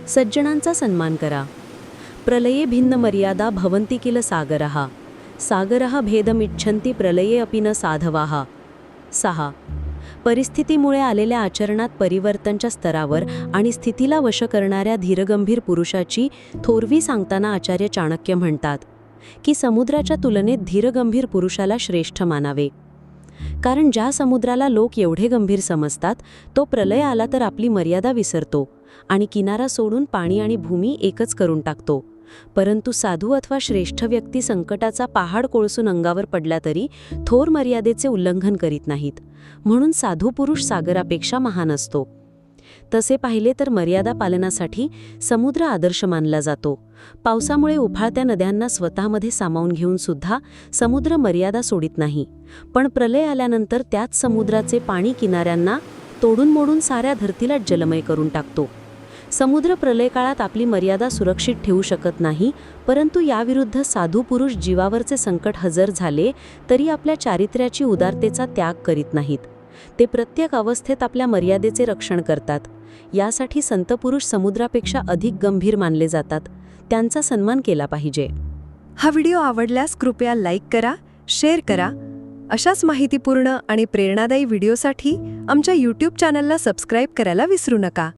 सज्जनांचा सन्मान करा. प्रलये भिन्न मर्यादा भवन्ति किल सागरः. सागरः भेदमिच्छन्ति प्रलये अपि न साधवाः. 6. परिस्थितीमुळे आलेल्या आचरणात परिवर्तनच्या स्तरावर आणि स्थितीला वश करणाऱ्या धीरगंभीर पुरुषाची थोरवी सांगताना आचार्य चाणक्य म्हणतात की समुद्राच्या तुलनेत धीरगंभीर पुरुषाला श्रेष्ठ मानावे. कारण ज्या समुद्राला लोक एवढे गंभीर समजतात तो प्रलय आला तर आपली मर्यादा विसरतो आणि किनारा सोडून पाणी आणि भूमी एकच करून टाकतो. परंतु साधू अथवा श्रेष्ठ व्यक्ती संकटाचा पहाड कोळसून अंगावर पडला तरी थोर मर्यादेचे उल्लंघन करीत नाहीत. म्हणून साधू पुरुष सागरापेक्षा महान असतो. तसे पाहिले तर मर्यादा पालनासाठी समुद्र आदर्श मानला जातो. पावसामुळे उफाळत्या नद्यांना स्वतःमध्ये सामावून घेऊन सुद्धा समुद्र मर्यादा सोडित नाही. पण प्रलय आल्यानंतर त्याच समुद्राचे पाणी किनाऱ्यांना तोडून मोडून साऱ्या धरतीला जलमय करून टाकतो. समुद्र प्रलय काळात आपली मर्यादा सुरक्षित ठेवू शकत नाही, परंतु याविरुद्ध साधू पुरुष जीवावरचे संकट हजर झाले तरी आपल्या चारित्र्याची उदारतेचा त्याग करीत नाहीत. ते प्रत्येक अवस्थेत आपल्या मर्यादेचे रक्षण करतात. यासाठी संत पुरुष समुद्रापेक्षा अधिक गंभीर मानले जातात. त्यांचा सन्मान केला पाहिजे. हा व्हिडिओ आवडल्यास कृपया लाईक करा, शेअर करा. अशाच माहितीपूर्ण आणि प्रेरणादायी व्हिडिओसाठी आमच्या YouTube चॅनलला सबस्क्राईब करायला विसरू नका.